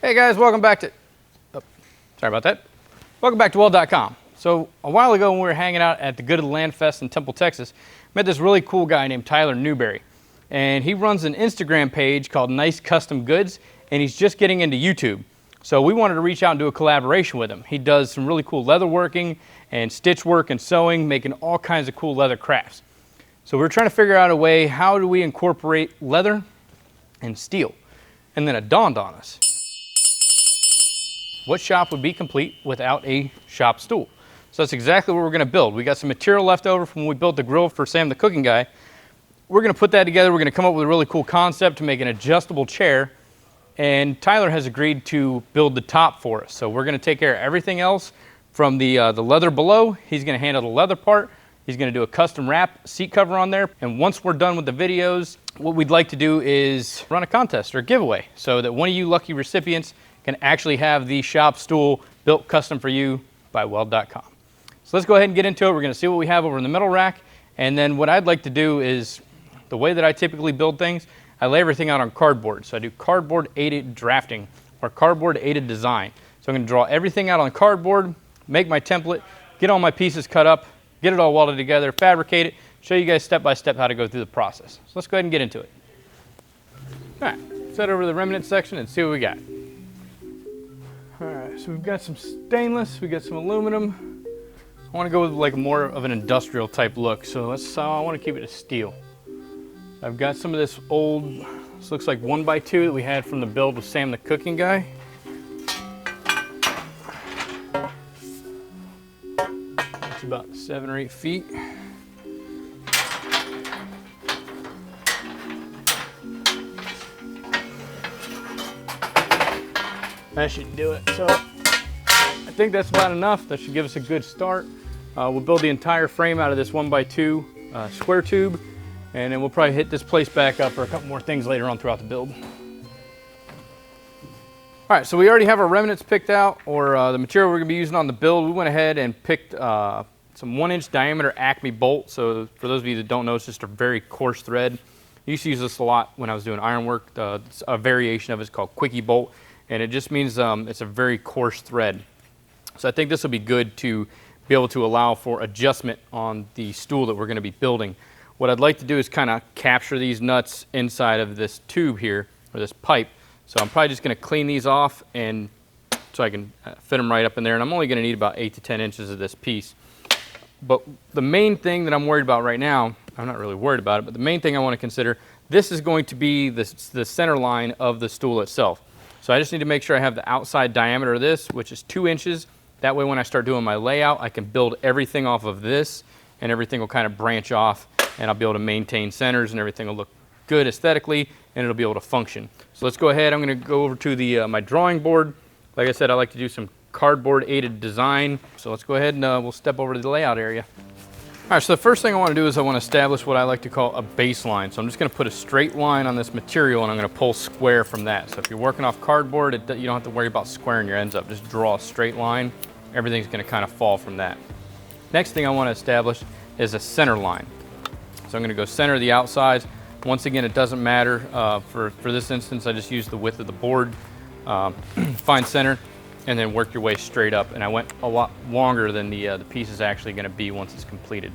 Hey guys, welcome back to, sorry about that. Welcome back to Weld.com. So a while ago when we were hanging out at the Good of the Land Fest in Temple, Texas, met this really cool guy named Tyler Newberry. And he runs an Instagram page called Nice Custom Goods, and he's just getting into YouTube. So we wanted to reach out and do a collaboration with him. He does some really cool leather working and stitch work and sewing, making all kinds of cool leather crafts. So we're trying to figure out a way, how do we incorporate leather and steel? And then it dawned on us. What shop would be complete without a shop stool? So that's exactly what we're gonna build. We got some material left over from when we built the grill for Sam the cooking guy. We're gonna put that together. We're gonna come up with a really cool concept to make an adjustable chair. And Tyler has agreed to build the top for us. So we're gonna take care of everything else from the leather below. He's gonna handle the leather part. He's gonna do a custom wrap seat cover on there. And once we're done with the videos, what we'd like to do is run a contest or a giveaway so that one of you lucky recipients can actually have the shop stool built custom for you by Weld.com. So let's go ahead and get into it. We're gonna see what we have over in the middle rack. And then what I'd like to do is, the way that I typically build things, I lay everything out on cardboard. So I do cardboard aided drafting or cardboard aided design. So I'm gonna draw everything out on cardboard, make my template, get all my pieces cut up, get it all welded together, fabricate it, show you guys step by step how to go through the process. So let's go ahead and get into it. All right, let's head over to the remnant section and see what we got. All right, so we've got some stainless, we got some aluminum. I want to go with like more of an industrial type look, so I want to keep it as steel. I've got some of this old, this looks like 1x2 that we had from the build with Sam the cooking guy. It's about 7 or 8 feet. That should do it. So I think that's about enough. That should give us a good start. We'll build the entire frame out of this 1x2 square tube, and then we'll probably hit this place back up for a couple more things later on throughout the build. All right, so we already have our remnants picked out, or the material we're gonna be using on the build. We went ahead and picked some 1-inch diameter acme bolt. So for those of you that don't know, it's just a very coarse thread. I used to use this a lot when I was doing ironwork. A variation of it is called quickie bolt. And it just means it's a very coarse thread. So I think this will be good to be able to allow for adjustment on the stool that we're going to be building. What I'd like to do is kind of capture these nuts inside of this tube here, or this pipe. So I'm probably just going to clean these off and so I can fit them right up in there. And I'm only going to need about 8 to 10 inches of this piece. But the main thing that I'm worried about right now, I'm not really worried about it, but the main thing I want to consider, this is going to be the center line of the stool itself. So I just need to make sure I have the outside diameter of this, which is 2 inches. That way when I start doing my layout, I can build everything off of this and everything will kind of branch off and I'll be able to maintain centers and everything will look good aesthetically and it'll be able to function. So let's go ahead. I'm gonna go over to the my drawing board. Like I said, I like to do some cardboard aided design. So let's go ahead and we'll step over to the layout area. All right, so the first thing I want to do is I want to establish what I like to call a baseline. So I'm just going to put a straight line on this material and I'm going to pull square from that. So if you're working off cardboard, you don't have to worry about squaring your ends up. Just draw a straight line. Everything's going to kind of fall from that. Next thing I want to establish is a center line. So I'm going to go center the outsides. Once again, it doesn't matter. For this instance, I just used the width of the board. Find center and then work your way straight up. And I went a lot longer than the piece is actually going to be once it's completed.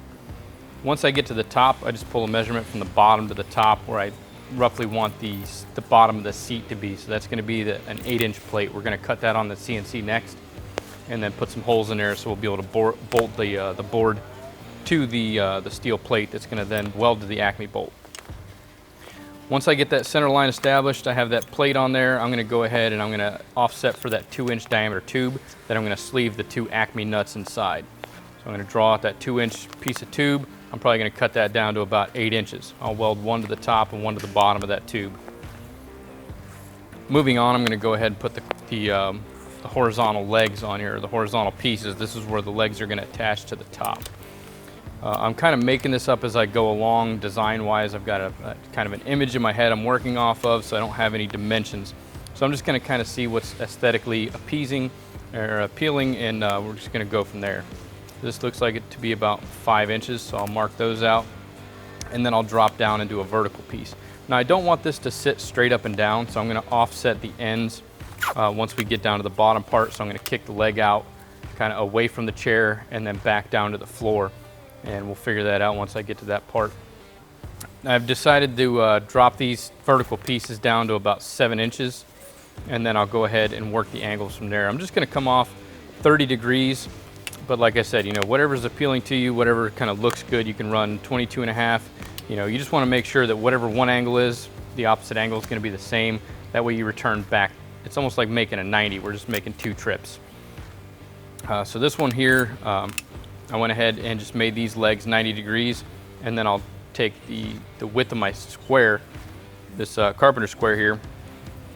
Once I get to the top, I just pull a measurement from the bottom to the top where I roughly want the bottom of the seat to be. So that's going to be an 8-inch plate. We're going to cut that on the CNC next and then put some holes in there so we'll be able to bolt the board to the steel plate that's going to then weld to the acme bolt. Once I get that center line established, I have that plate on there. I'm going to go ahead and I'm going to offset for that 2-inch diameter tube. Then I'm going to sleeve the 2 acme nuts inside. So I'm going to draw out that 2-inch piece of tube. I'm probably going to cut that down to about 8 inches. I'll weld one to the top and one to the bottom of that tube. Moving on, I'm going to go ahead and put the horizontal legs on here, the horizontal pieces. This is where the legs are going to attach to the top. I'm kind of making this up as I go along design-wise. I've got a kind of an image in my head I'm working off of, so I don't have any dimensions. So I'm just going to kind of see what's aesthetically appeasing or appealing, and we're just going to go from there. This looks like it to be about 5 inches, so I'll mark those out, and then I'll drop down and do a vertical piece. Now I don't want this to sit straight up and down, so I'm going to offset the ends once we get down to the bottom part. So I'm going to kick the leg out kind of away from the chair and then back down to the floor, and we'll figure that out once I get to that part. I've decided to drop these vertical pieces down to about 7 inches, and then I'll go ahead and work the angles from there. I'm just going to come off 30 degrees, but like I said, you know, whatever's appealing to you, whatever kind of looks good, you can run 22.5. You know, you just want to make sure that whatever one angle is, the opposite angle is going to be the same. That way you return back. It's almost like making a 90. We're just making 2 trips. So this one here, I went ahead and just made these legs 90 degrees, and then I'll take the width of my square, this carpenter square here,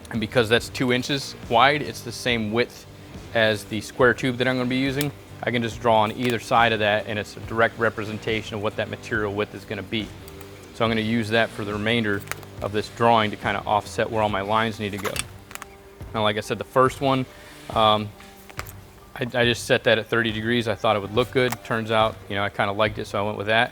and because that's 2 inches wide, it's the same width as the square tube that I'm going to be using. I can just draw on either side of that, and it's a direct representation of what that material width is going to be. So I'm going to use that for the remainder of this drawing to kind of offset where all my lines need to go. Now, like I said, the first one, I just set that at 30 degrees. I thought it would look good. Turns out, you know, I kind of liked it, so I went with that.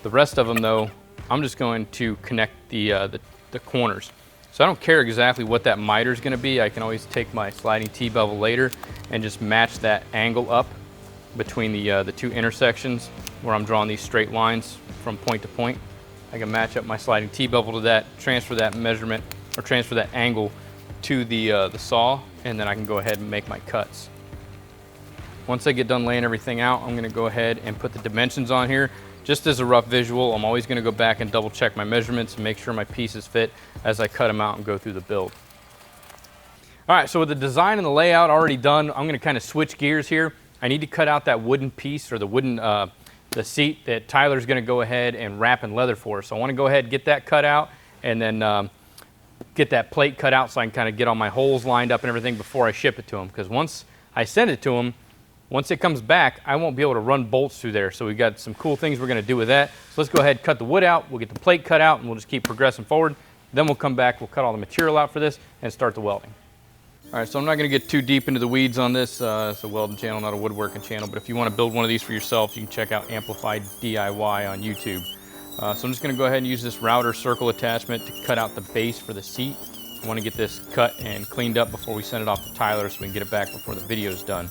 The rest of them, though, I'm just going to connect the corners. So I don't care exactly what that miter is going to be. I can always take my sliding T-bevel later and just match that angle up between the 2 intersections where I'm drawing these straight lines from point to point. I can match up my sliding T-bevel to that, transfer that measurement or transfer that angle to the saw, and then I can go ahead and make my cuts. Once I get done laying everything out, I'm going to go ahead and put the dimensions on here. Just as a rough visual, I'm always going to go back and double check my measurements and make sure my pieces fit as I cut them out and go through the build. All right, so with the design and the layout already done, I'm going to kind of switch gears here. I need to cut out that wooden piece, or the wooden the seat that Tyler's going to go ahead and wrap in leather for us. So I want to go ahead and get that cut out, and then get that plate cut out so I can kind of get all my holes lined up and everything before I ship it to him. Because once I send it to him, once it comes back, I won't be able to run bolts through there. So we've got some cool things we're going to do with that. So let's go ahead and cut the wood out. We'll get the plate cut out, and we'll just keep progressing forward. Then we'll come back, we'll cut all the material out for this and start the welding. All right, so I'm not going to get too deep into the weeds on this. It's a welding channel, not a woodworking channel. But if you want to build one of these for yourself, you can check out Amplified DIY on YouTube. So I'm just going to go ahead and use this router circle attachment to cut out the base for the seat. I want to get this cut and cleaned up before we send it off to Tyler so we can get it back before the video is done.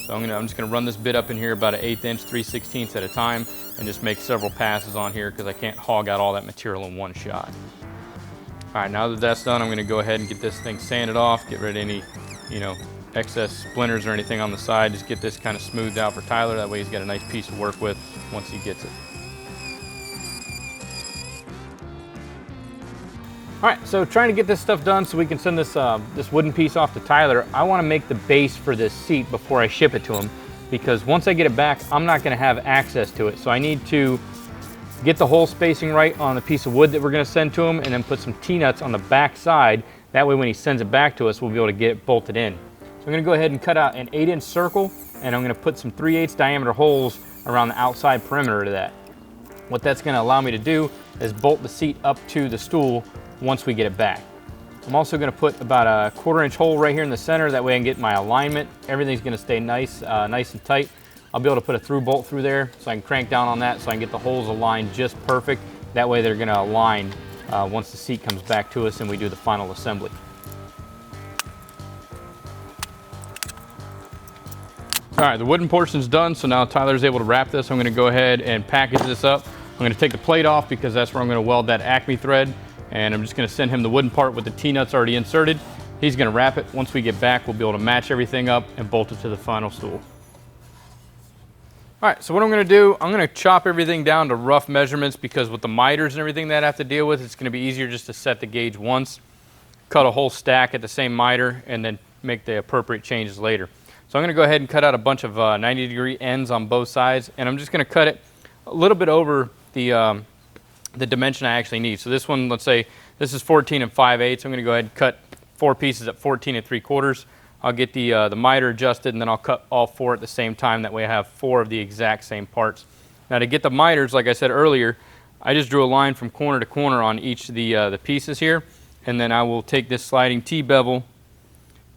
So I'm just going to run this bit up in here about an 1/8 inch, 3/16 at a time, and just make several passes on here because I can't hog out all that material in one shot. All right, now that that's done, I'm going to go ahead and get this thing sanded off, get rid of any, you know, excess splinters or anything on the side. Just get this kind of smoothed out for Tyler. That way he's got a nice piece to work with once he gets it. All right, so trying to get this stuff done so we can send this this wooden piece off to Tyler. I want to make the base for this seat before I ship it to him, because once I get it back, I'm not going to have access to it. So I need to get the hole spacing right on the piece of wood that we're going to send to him, and then put some T-nuts on the back side. That way when he sends it back to us, we'll be able to get it bolted in. So I'm going to go ahead and cut out an 8-inch circle, and I'm going to put some 3/8 diameter holes around the outside perimeter of that. What that's going to allow me to do is bolt the seat up to the stool once we get it back. I'm also going to put about a 1/4 inch hole right here in the center. That way I can get my alignment. Everything's going to stay nice and tight. I'll be able to put a through bolt through there so I can crank down on that so I can get the holes aligned just perfect. That way they're going to align once the seat comes back to us and we do the final assembly. All right, the wooden portion's done, so now Tyler's able to wrap this. I'm going to go ahead and package this up. I'm going to take the plate off because that's where I'm going to weld that acme thread. And I'm just going to send him the wooden part with the T-nuts already inserted. He's going to wrap it. Once we get back, we'll be able to match everything up and bolt it to the final stool. All right, so what I'm going to do, I'm going to chop everything down to rough measurements, because with the miters and everything that I have to deal with, it's going to be easier just to set the gauge once, cut a whole stack at the same miter, and then make the appropriate changes later. So I'm going to go ahead and cut out a bunch of 90-degree ends on both sides, and I'm just going to cut it a little bit over the dimension I actually need. So this one, let's say this is 14 5/8. I'm going to go ahead and cut 4 pieces at 14 3/4. I'll get the miter adjusted, and then I'll cut all 4 at the same time. That way I have 4 of the exact same parts. Now to get the miters, like I said earlier, I just drew a line from corner to corner on each of the pieces here, and then I will take this sliding T-bevel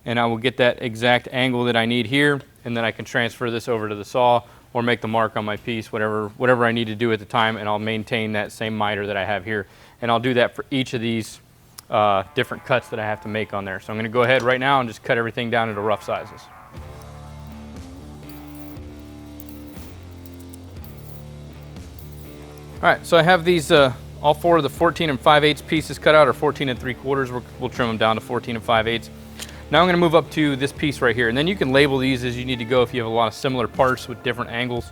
and I will get that exact angle that I need here, and then I can transfer this over to the saw or make the mark on my piece, whatever I need to do at the time, and I'll maintain that same miter that I have here. And I'll do that for each of these different cuts that I have to make on there. So I'm gonna go ahead right now and just cut everything down into rough sizes. All right, so I have these, all four of the 14 5/8 pieces cut out, or 14 3/4. We'll trim them down to 14 5/8. Now I'm gonna move up to this piece right here, and then you can label these as you need to go if you have a lot of similar parts with different angles,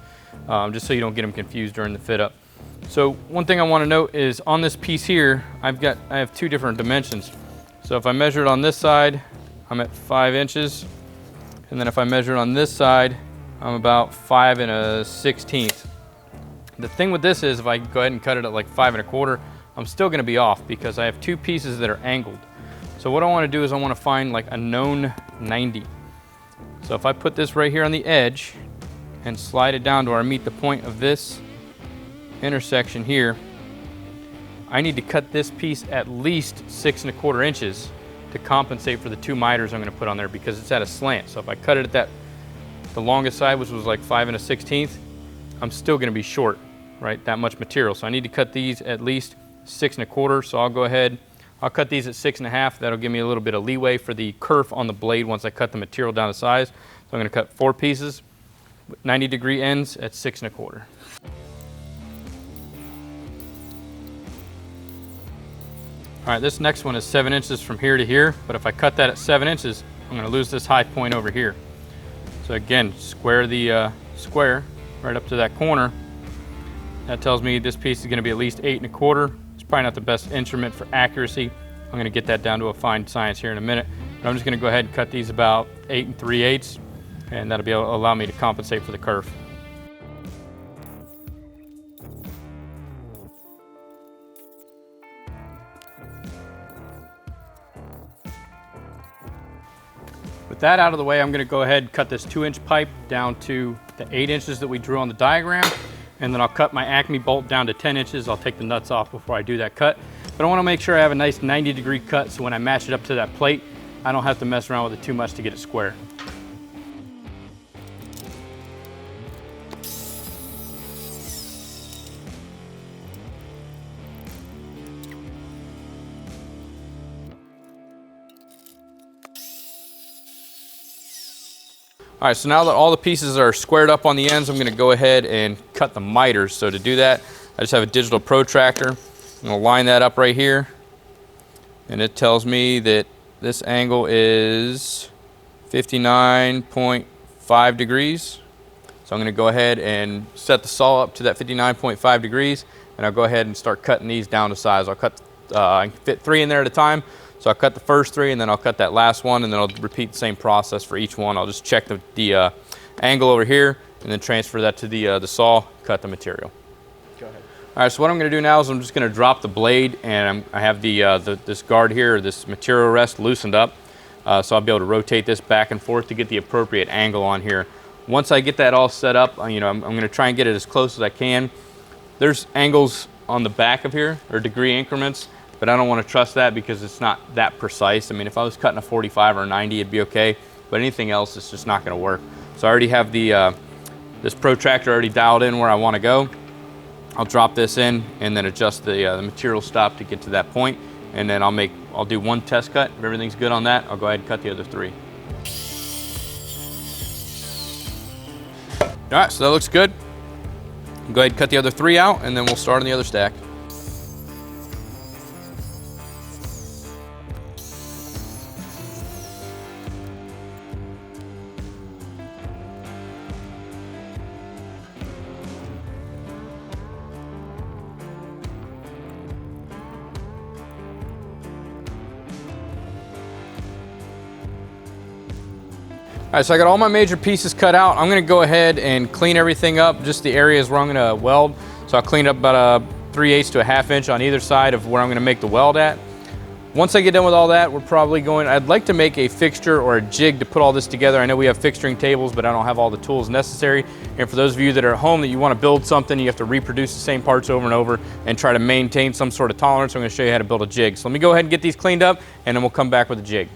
just so you don't get them confused during the fit up. So one thing I wanna note is on this piece here, I have two different dimensions. So if I measure it on this side, I'm at 5 inches. And then if I measure it on this side, I'm about 5 1/16. The thing with this is if I go ahead and cut it at like 5 1/4, I'm still gonna be off because I have two pieces that are angled. So what I wanna do is I wanna find like a known 90. So if I put this right here on the edge and slide it down to where I meet the point of this intersection here, I need to cut this piece at least 6 1/4 inches to compensate for the 2 miters I'm gonna put on there because it's at a slant. So if I cut it at the longest side, which was like 5 1/16, I'm still gonna be short, right? That much material. So I need to cut these at least 6 1/4. So I'll go ahead, I'll cut these at 6 1/2. That'll give me a little bit of leeway for the kerf on the blade once I cut the material down to size. So I'm gonna cut 4 pieces, 90-degree ends at 6 1/4. All right, this next one is 7 inches from here to here, but if I cut that at 7 inches, I'm gonna lose this high point over here. So again, square the square right up to that corner. That tells me this piece is gonna be at least 8 1/4. It's probably not the best instrument for accuracy. I'm gonna get that down to a fine science here in a minute. But I'm just gonna go ahead and cut these about 8 3/8, and that'll be able to allow me to compensate for the kerf. With that out of the way, I'm gonna go ahead and cut this 2-inch pipe down to the 8 inches that we drew on the diagram, and then I'll cut my Acme bolt down to 10 inches. I'll take the nuts off before I do that cut. But I wanna make sure I have a nice 90-degree cut so when I match it up to that plate, I don't have to mess around with it too much to get it square. All right, so now that all the pieces are squared up on the ends, I'm gonna go ahead and cut the miters. So to do that, I just have a digital protractor. I'm gonna line that up right here. And it tells me that this angle is 59.5 degrees. So I'm gonna go ahead and set the saw up to that 59.5 degrees, and I'll go ahead and start cutting these down to size. I'll cut, I can fit 3 in there at a time. So I'll cut the first 3, and then I'll cut that last one, and then I'll repeat the same process for each one. I'll just check the angle over here, and then transfer that to the saw, cut the material. Go ahead. All right, so what I'm gonna do now is I'm just gonna drop the blade, and I have this guard here, this material rest loosened up. So I'll be able to rotate this back and forth to get the appropriate angle on here. Once I get that all set up, I'm gonna try and get it as close as I can. There's angles on the back of here, or degree increments, but I don't want to trust that because it's not that precise. I mean, if I was cutting a 45 or a 90, it'd be okay, but anything else, it's just not going to work. So I already have this protractor already dialed in where I want to go. I'll drop this in and then adjust the material stop to get to that point, and then I'll do 1 test cut. If everything's good on that, I'll go ahead and cut the other 3. All right, so that looks good. Go ahead and cut the other 3 out, and then we'll start on the other stack. All right, so I got all my major pieces cut out. I'm gonna go ahead and clean everything up, just the areas where I'm gonna weld. So I'll clean up about 3/8 to a 1/2 inch on either side of where I'm gonna make the weld at. Once I get done with all that, I'd like to make a fixture or a jig to put all this together. I know we have fixturing tables, but I don't have all the tools necessary. And for those of you that are at home that you wanna build something, you have to reproduce the same parts over and over and try to maintain some sort of tolerance. I'm gonna show you how to build a jig. So let me go ahead and get these cleaned up, and then we'll come back with a jig.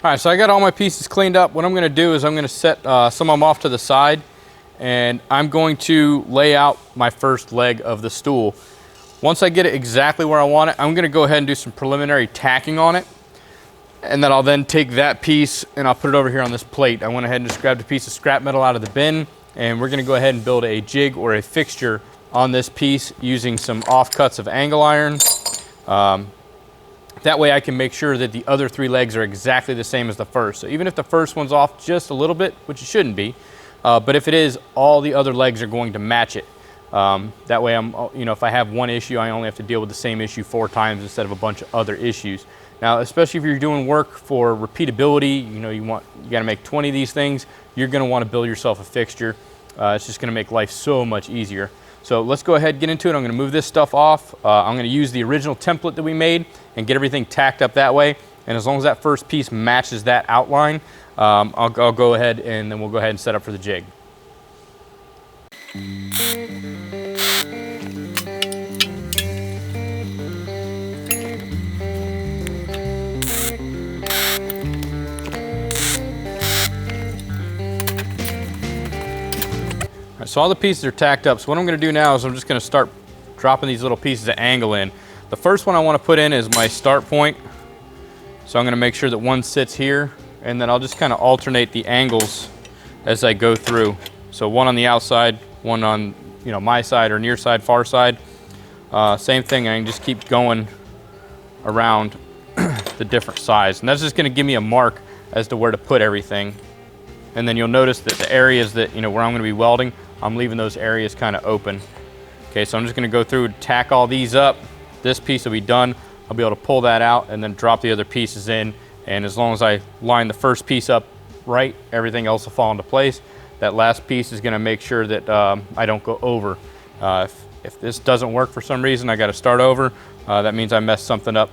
All right, so I got all my pieces cleaned up. What I'm gonna do is I'm gonna set some of them off to the side, and I'm going to lay out my first leg of the stool. Once I get it exactly where I want it, I'm gonna go ahead and do some preliminary tacking on it. And then I'll then take that piece and I'll put it over here on this plate. I went ahead and just grabbed a piece of scrap metal out of the bin, and we're gonna go ahead and build a jig or a fixture on this piece using some offcuts of angle iron. That way I can make sure that the other 3 legs are exactly the same as the first. So even if the first one's off just a little bit, which it shouldn't be, but if it is, all the other legs are going to match it. That way if I have one issue, I only have to deal with the same issue 4 times instead of a bunch of other issues. Now, especially if you're doing work for repeatability, you gotta make 20 of these things, you're gonna wanna build yourself a fixture. It's just gonna make life so much easier. So let's go ahead and get into it. I'm gonna move this stuff off. I'm gonna use the original template that we made and get everything tacked up that way. And as long as that first piece matches that outline, I'll go ahead and then we'll go ahead and set up for the jig. So all the pieces are tacked up. So what I'm gonna do now is I'm just gonna start dropping these little pieces of angle in. The first one I wanna put in is my start point. So I'm gonna make sure that one sits here, and then I'll just kind of alternate the angles as I go through. So one on the outside, one on my side or near side, far side. Same thing, I can just keep going around the different sides. And that's just gonna give me a mark as to where to put everything. And then you'll notice that the areas that, where I'm gonna be welding, I'm leaving those areas kind of open. Okay, so I'm just gonna go through and tack all these up. This piece will be done. I'll be able to pull that out and then drop the other pieces in. And as long as I line the first piece up right, everything else will fall into place. That last piece is gonna make sure that I don't go over. If this doesn't work for some reason, I gotta start over. That means I messed something up,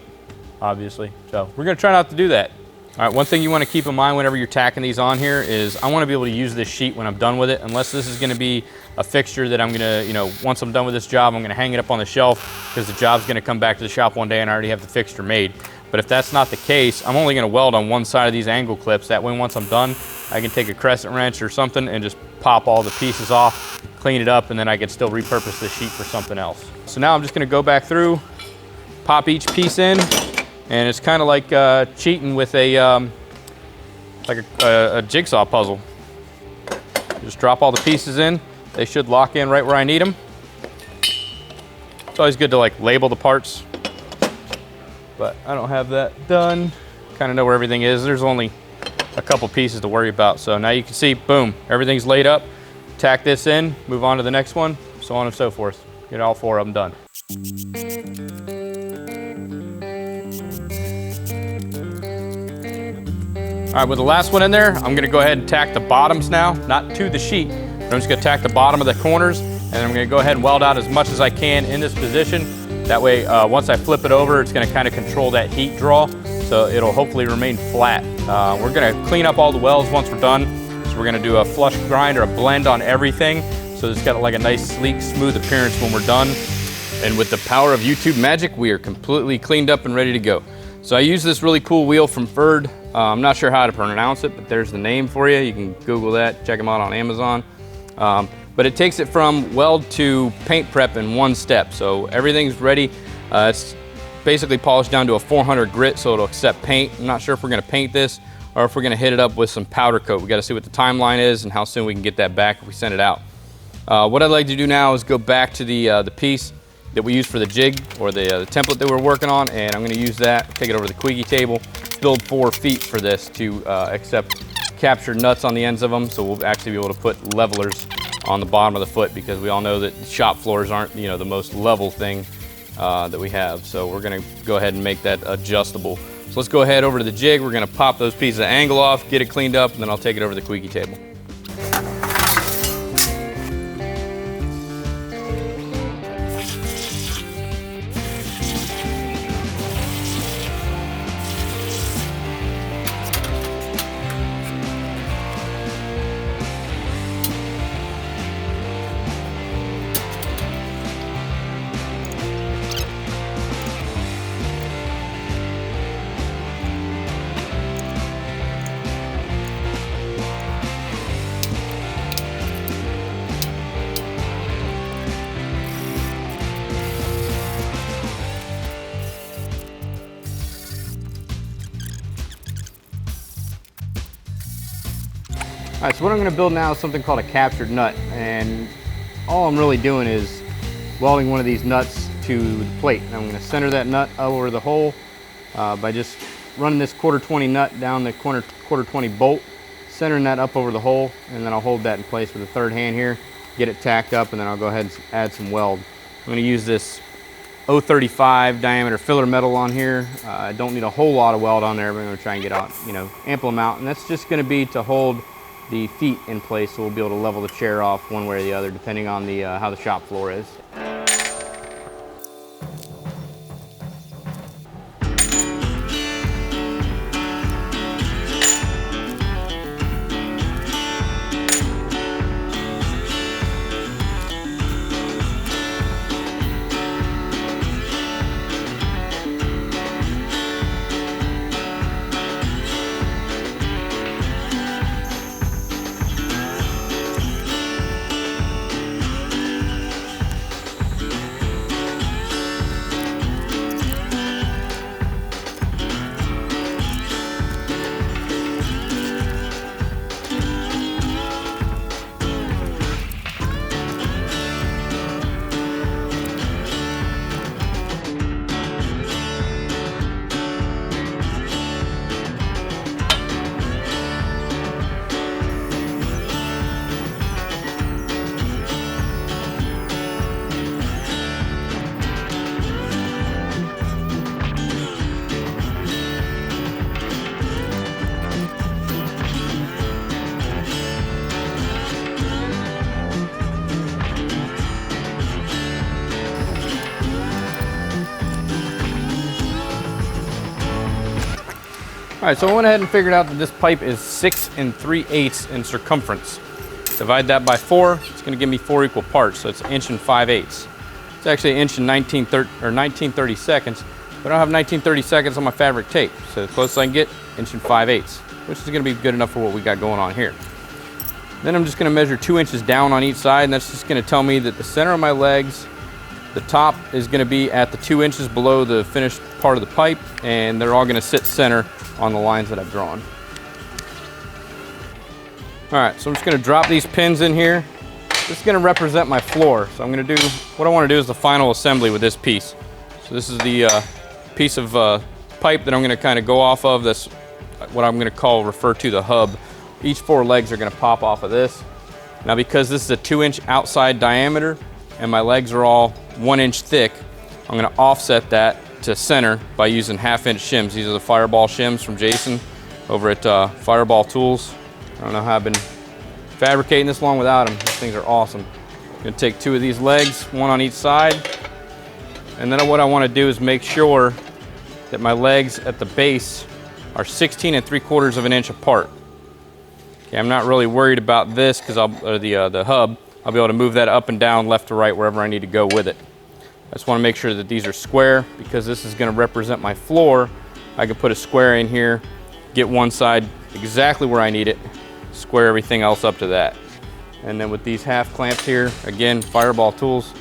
obviously. So we're gonna try not to do that. All right, one thing you want to keep in mind whenever you're tacking these on here is I want to be able to use this sheet when I'm done with it, unless this is going to be a fixture that I'm going to, once I'm done with this job, I'm going to hang it up on the shelf because the job's going to come back to the shop one day and I already have the fixture made. But if that's not the case, I'm only going to weld on one side of these angle clips. That way, once I'm done, I can take a crescent wrench or something and just pop all the pieces off, clean it up, and then I can still repurpose this sheet for something else. So now I'm just going to go back through, pop each piece in. And it's kind of like cheating with a jigsaw puzzle. Just drop all the pieces in. They should lock in right where I need them. It's always good to label the parts, but I don't have that done. Kind of know where everything is. There's only a couple pieces to worry about. So now you can see, boom, everything's laid up. Tack this in, move on to the next one, so on and so forth. Get all 4 of them done. All right, with the last one in there, I'm gonna go ahead and tack the bottoms now, not to the sheet, but I'm just gonna tack the bottom of the corners, and I'm gonna go ahead and weld out as much as I can in this position. That way, once I flip it over, it's gonna kind of control that heat draw, so it'll hopefully remain flat. We're gonna clean up all the welds once we're done. So we're gonna do a flush grind or a blend on everything, so it's got like a nice, sleek, smooth appearance when we're done. And with the power of YouTube magic, we are completely cleaned up and ready to go. So I use this really cool wheel from Ferd. I'm not sure how to pronounce it, but there's the name for you. You can Google that, check them out on Amazon. But it takes it from weld to paint prep in one step. So everything's ready. It's basically polished down to a 400 grit, so it'll accept paint. I'm not sure if we're gonna paint this or if we're gonna hit it up with some powder coat. We gotta see what the timeline is and how soon we can get that back if we send it out. What I'd like to do now is go back to the piece that we used for the jig, or the template that we're working on, and I'm gonna use that, take it over to the Quiggy table, build 4 feet for this to accept captured nuts on the ends of them, so we'll actually be able to put levelers on the bottom of the foot, because we all know that shop floors aren't the most level thing that we have. So we're gonna go ahead and make that adjustable. So let's go ahead over to the jig. We're gonna pop those pieces of angle off, get it cleaned up, and then I'll take it over to the Quiggy table. All right, so what I'm going to build now is something called a captured nut, and all I'm really doing is welding one of these nuts to the plate. And I'm going to center that nut over the hole by just running this 1/4-20 nut down the 1/4-20 bolt, centering that up over the hole, and then I'll hold that in place with a third hand here, get it tacked up, and then I'll go ahead and add some weld. I'm going to use this 0.35 diameter filler metal on here. I don't need a whole lot of weld on there, but I'm going to try and get out, ample amount, and that's just going to be to hold the feet in place, so we'll be able to level the chair off one way or the other depending on the how the shop floor is. All right, so I went ahead and figured out that this pipe is 6 3/8 in circumference. Divide that by 4, it's going to give me 4 equal parts, so it's 1 5/8. It's actually 1 19/30 seconds, but I don't have 19/30 seconds on my fabric tape, so the closest I can get, 1 5/8, which is going to be good enough for what we got going on here. Then I'm just going to measure 2 inches down on each side, and that's just going to tell me that the center of my legs, the top is going to be at the 2 inches below the finished part of the pipe, and they're all going to sit center on the lines that I've drawn. All right, so I'm just going to drop these pins in here. This is going to represent my floor. So I'm going to do, what I want to do is the final assembly with this piece. So this is the piece of pipe that I'm going to kind of go off of. That's what I'm going to refer to the hub. Each 4 legs are going to pop off of this. Now because this is a 2-inch outside diameter and my legs are all 1 inch thick, I'm going to offset that to center by using 1/2-inch shims. These are the Fireball shims from Jason over at Fireball Tools. I don't know how I've been fabricating this long without them. These things are awesome. I'm going to take 2 of these legs, 1 on each side, and then what I want to do is make sure that my legs at the base are 16 3/4 of an inch apart. Okay, I'm not really worried about this because the hub. I'll be able to move that up and down, left to right, wherever I need to go with it. I just want to make sure that these are square because this is going to represent my floor. I can put a square in here, get one side exactly where I need it, square everything else up to that. And then with these half clamps here, again, Fireball Tools,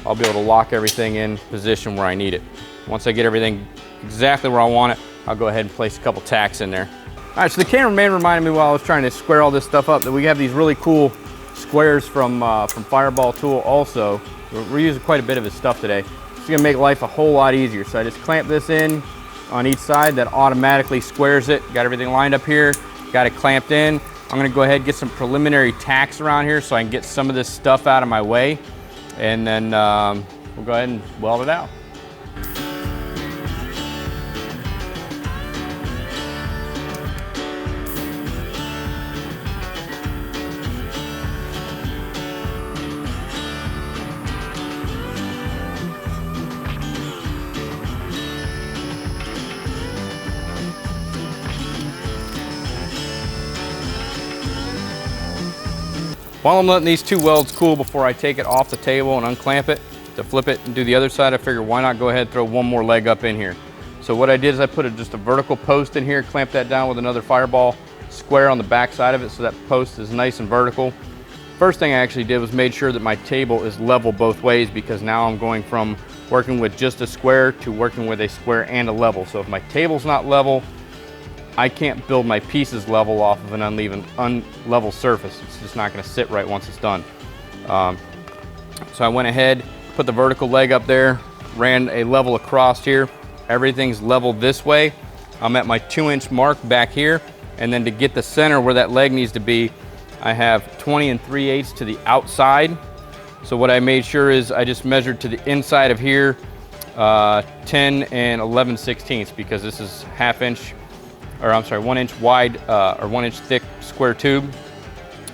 I'll be able to lock everything in position where I need it. Once I get everything exactly where I want it, I'll go ahead and place a couple tacks in there. All right, so the cameraman reminded me while I was trying to square all this stuff up that we have these really cool squares from Fireball Tool also. We're using quite a bit of his stuff today. It's gonna make life a whole lot easier. So I just clamp this in on each side, that automatically squares it. Got everything lined up here, got it clamped in. I'm gonna go ahead and get some preliminary tacks around here so I can get some of this stuff out of my way. And then we'll go ahead and weld it out. While I'm letting these 2 welds cool before I take it off the table and unclamp it to flip it and do the other side, I figured why not go ahead and throw 1 more leg up in here. So what I did is I put just a vertical post in here, clamp that down with another Fireball square on the back side of it so that post is nice and vertical. First thing I actually did was made sure that my table is level both ways, because now I'm going from working with just a square to working with a square and a level. So if my table's not level, I can't build my pieces level off of an unlevel surface. It's just not gonna sit right once it's done. So I went ahead, put the vertical leg up there, ran a level across here. Everything's leveled this way. I'm at my 2-inch mark back here. And then to get the center where that leg needs to be, I have 20 3/8 to the outside. So what I made sure is I just measured to the inside of here, 10 11/16 because this is 1 inch wide or 1 inch thick square tube.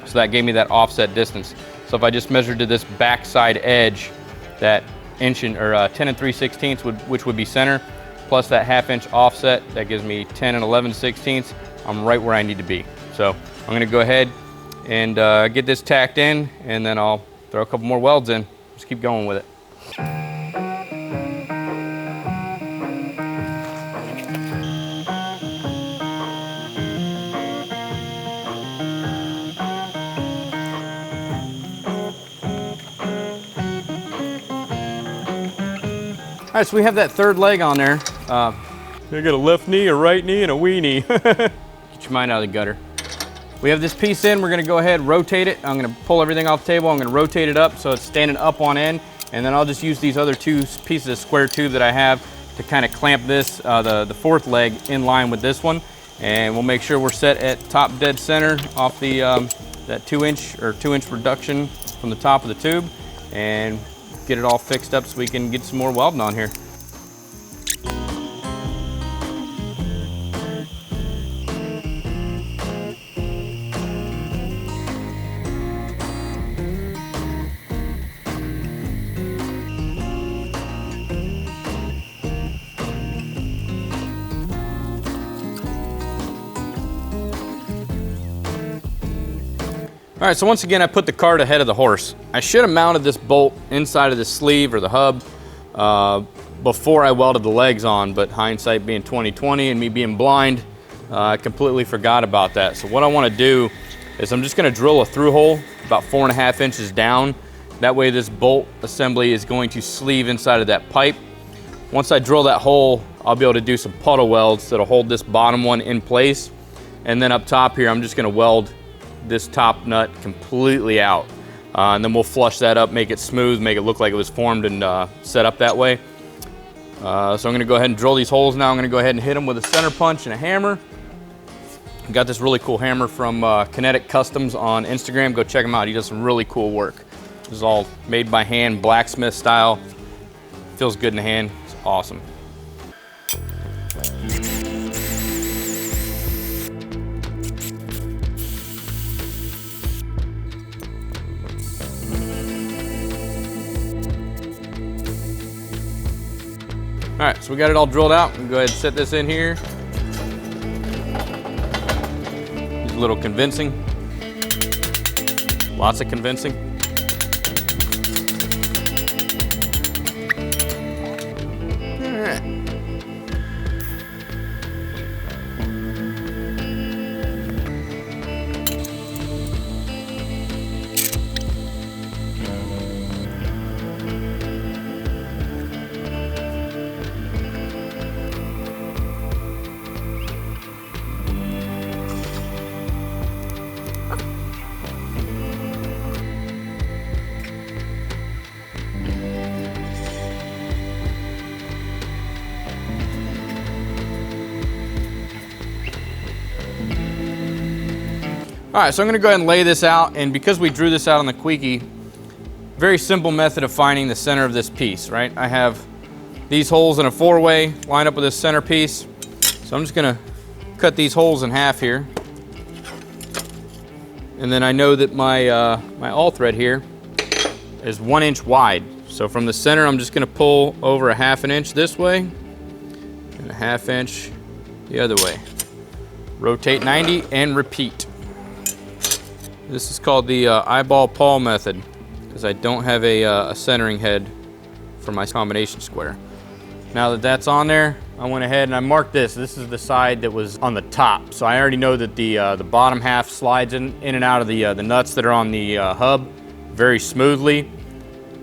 So that gave me that offset distance. So if I just measured to this backside edge, that 10 3/16 which would be center, plus that 1/2 inch offset, that gives me 10 11/16. I'm right where I need to be. So I'm gonna go ahead and get this tacked in, and then I'll throw a couple more welds in. Just keep going with it. All right, so we have that third leg on there. I got a left knee, a right knee, and a wee knee. Get your mind out of the gutter. We have this piece in, we're gonna go ahead, rotate it. I'm gonna pull everything off the table, I'm gonna rotate it up so it's standing up on end, and then I'll just use these other 2 pieces of square tube that I have to kind of clamp this, the fourth leg in line with this one. And we'll make sure we're set at top dead center off the, that 2-inch or 2-inch reduction from the top of the tube, and get it all fixed up so we can get some more welding on here. All right, so once again, I put the cart ahead of the horse. I should have mounted this bolt inside of the sleeve or the hub before I welded the legs on, but hindsight being 20/20 and me being blind, I completely forgot about that. So what I wanna do is I'm just gonna drill a through hole about 4.5 inches down. That way this bolt assembly is going to sleeve inside of that pipe. Once I drill that hole, I'll be able to do some puddle welds that'll hold this bottom one in place. And then up top here, I'm just gonna weld this top nut completely out. And then we'll flush that up, make it smooth, make it look like it was formed and set up that way. So I'm gonna go ahead and drill these holes now. I'm gonna go ahead and hit them with a center punch and a hammer. I got this really cool hammer from Kinetic Customs on Instagram. Go check him out, he does some really cool work. This is all made by hand, blacksmith style. Feels good in the hand, it's awesome. All right, so we got it all drilled out. We'll go ahead and set this in here. Just a little convincing. Lots of convincing. All right. All right, so I'm gonna go ahead and lay this out, and because we drew this out on the Quickie, very simple method of finding the center of this piece, right? I have these holes in a 4-way lined up with this center piece. So I'm just gonna cut these holes in half here. And then I know that my, my all thread here is 1 inch wide. So from the center, I'm just gonna pull over a 1/2 inch this way and a 1/2 inch the other way. Rotate 90 and repeat. This is called the eyeball pawl method because I don't have a centering head for my combination square. Now that that's on there, I went ahead and I marked this. This is the side that was on the top. So I already know that the bottom half slides in and out of the nuts that are on the hub very smoothly.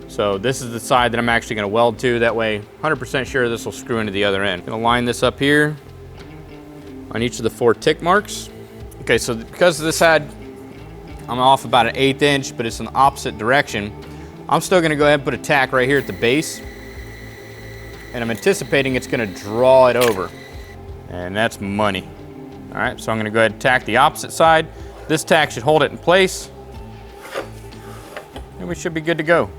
So this is the side that I'm actually gonna weld to. That way, 100% sure this will screw into the other end. Gonna line this up here. on each of the 4 tick marks. Okay, so because of this head, I'm off about an 1/8 inch, but it's in the opposite direction. I'm still gonna go ahead and put a tack right here at the base, and I'm anticipating it's gonna draw it over, and that's money. All right, so I'm gonna go ahead and tack the opposite side. This tack should hold it in place, and we should be good to go.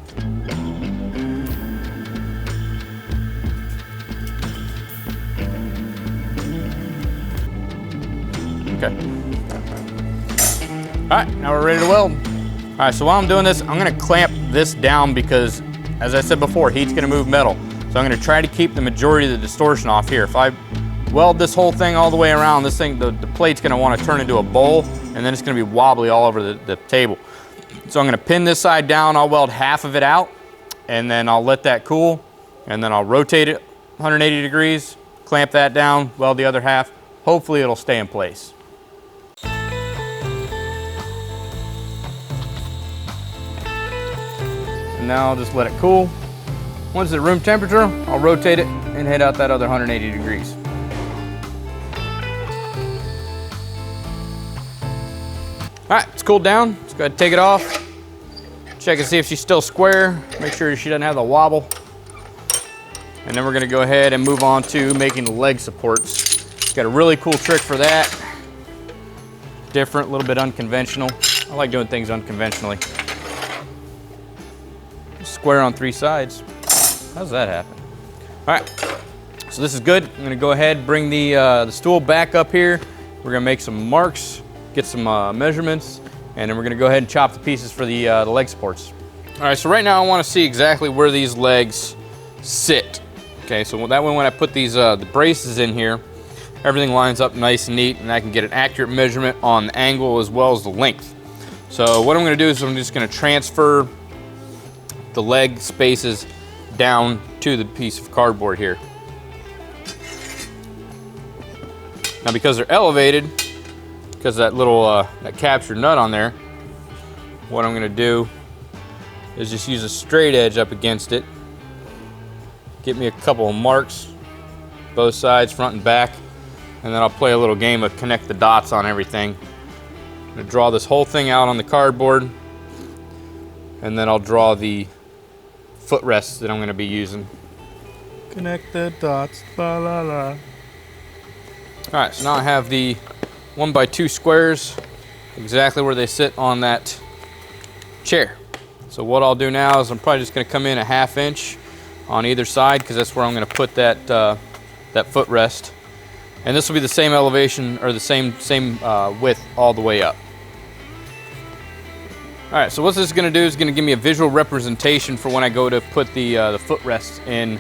Okay. All right, now we're ready to weld. All right, so while I'm doing this, I'm gonna clamp this down because, as I said before, heat's gonna move metal. So I'm gonna try to keep the majority of the distortion off here. If I weld this whole thing all the way around, this thing, the plate's gonna wanna turn into a bowl, and then it's gonna be wobbly all over the table. So I'm gonna pin this side down, I'll weld half of it out, and then I'll let that cool, and then I'll rotate it 180 degrees, clamp that down, weld the other half. Hopefully it'll stay in place. And now I'll just let it cool. Once it's at room temperature, I'll rotate it and head out that other 180 degrees. All right, it's cooled down. Let's go ahead and take it off. Check and see if she's still square. Make sure she doesn't have the wobble. And then we're gonna go ahead and move on to making the leg supports. Got a really cool trick for that. Different, a little bit unconventional. I like doing things unconventionally. Square on 3 sides. How does that happen? All right, so this is good. I'm gonna go ahead and bring the stool back up here. We're gonna make some marks, get some measurements, and then we're gonna go ahead and chop the pieces for the leg supports. All right, so right now I wanna see exactly where these legs sit. Okay, so that way when I put these the braces in here, everything lines up nice and neat, and I can get an accurate measurement on the angle as well as the length. So what I'm gonna do is I'm just gonna transfer the leg spaces down to the piece of cardboard here. Now because they're elevated, because that little that captured nut on there, what I'm gonna do is just use a straight edge up against it, get me a couple of marks, both sides, front and back, and then I'll play a little game of connect the dots on everything. I'm gonna draw this whole thing out on the cardboard, and then I'll draw the footrests that I'm gonna be using. Connect the dots, la la la. All right, so now I have the 1x2 squares exactly where they sit on that chair. So what I'll do now is I'm probably just gonna come in a 1/2 inch on either side because that's where I'm gonna put that that footrest. And this will be the same elevation or the same width all the way up. All right, so what this is gonna do is gonna give me a visual representation for when I go to put the footrests in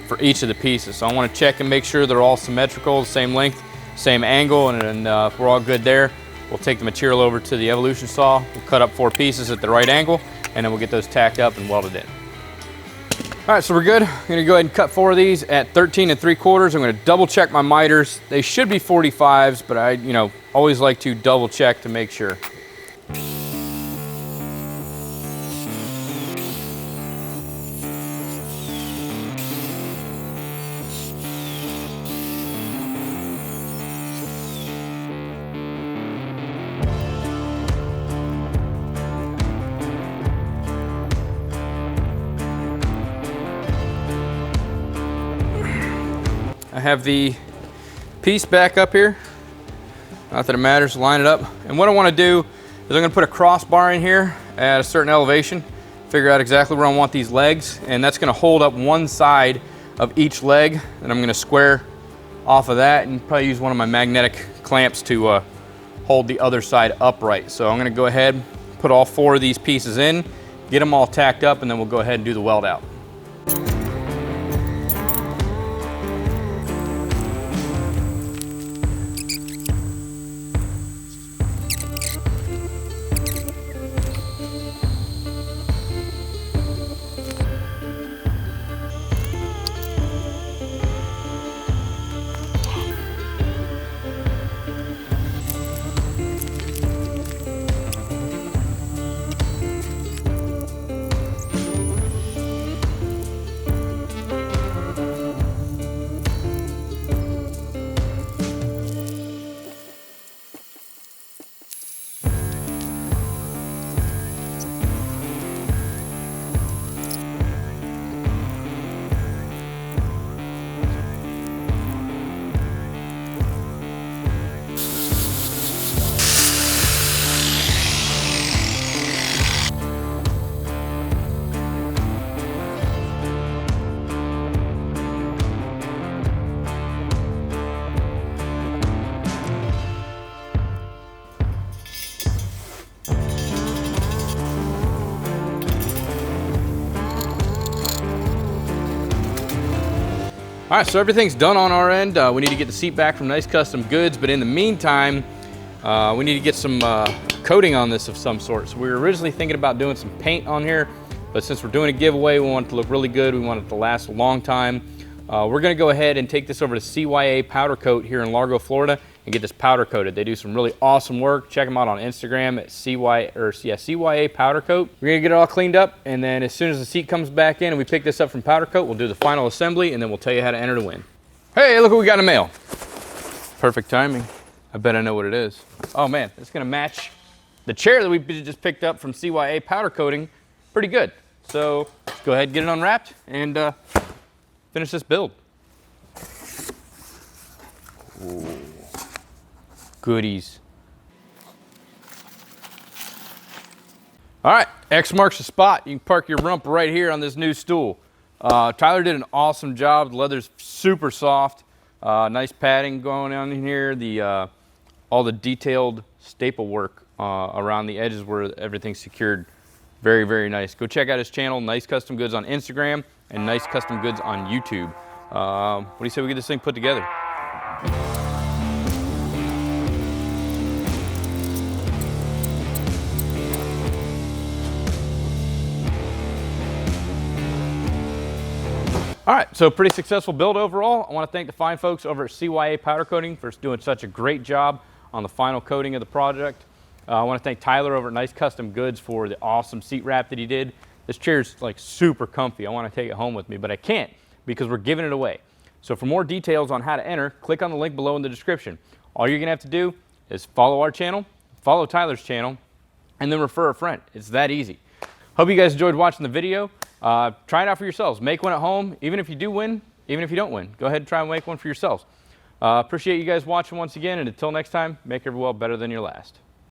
for each of the pieces. So I wanna check and make sure they're all symmetrical, the same length, same angle, and if we're all good there, we'll take the material over to the evolution saw, we'll cut up 4 pieces at the right angle, and then we'll get those tacked up and welded in. All right, so we're good. I'm gonna go ahead and cut 4 of these at 13 3/4. I'm gonna double check my miters. They should be 45s, but I always like to double check to make sure. I have the piece back up here. Not that it matters, line it up. And what I want to do is I'm going to put a crossbar in here at a certain elevation, figure out exactly where I want these legs, and that's going to hold up one side of each leg, and I'm going to square off of that and probably use one of my magnetic clamps to hold the other side upright. So I'm going to go ahead, put all 4 of these pieces in, get them all tacked up, and then we'll go ahead and do the weld out. All right, so everything's done on our end. We need to get the seat back from Nice Custom Goods, but in the meantime, we need to get some coating on this of some sort. So we were originally thinking about doing some paint on here, but since we're doing a giveaway, we want it to look really good. We want it to last a long time. We're gonna go ahead and take this over to CYA Powder Coat here in Largo, Florida, and get this powder coated. They do some really awesome work. Check them out on Instagram at CYA Powder Coat. We're gonna get it all cleaned up, and then as soon as the seat comes back in and we pick this up from Powder Coat, we'll do the final assembly, and then we'll tell you how to enter to win. Hey, look what we got in the mail. Perfect timing. I bet I know what it is. Oh man, it's gonna match the chair that we just picked up from CYA Powder Coating pretty good. So let's go ahead and get it unwrapped and finish this build. Ooh. Goodies. All right, X marks the spot. You can park your rump right here on this new stool. Tyler did an awesome job. The leather's super soft. Nice padding going on in here. All the detailed staple work around the edges where everything's secured. Very, very nice. Go check out his channel, Nice Custom Goods on Instagram and Nice Custom Goods on YouTube. What do you say we get this thing put together? All right, so pretty successful build overall. I want to thank the fine folks over at CYA Powder Coating for doing such a great job on the final coating of the project. I want to thank Tyler over at Nice Custom Goods for the awesome seat wrap that he did. This chair's like super comfy. I want to take it home with me, but I can't because we're giving it away. So for more details on how to enter, click on the link below in the description. All you're gonna have to do is follow our channel, follow Tyler's channel, and then refer a friend. It's that easy. Hope you guys enjoyed watching the video. Try it out for yourselves. Make one at home. Even if you do win, even if you don't win, go ahead and try and make one for yourselves. Appreciate you guys watching once again, and until next time, make every weld better than your last.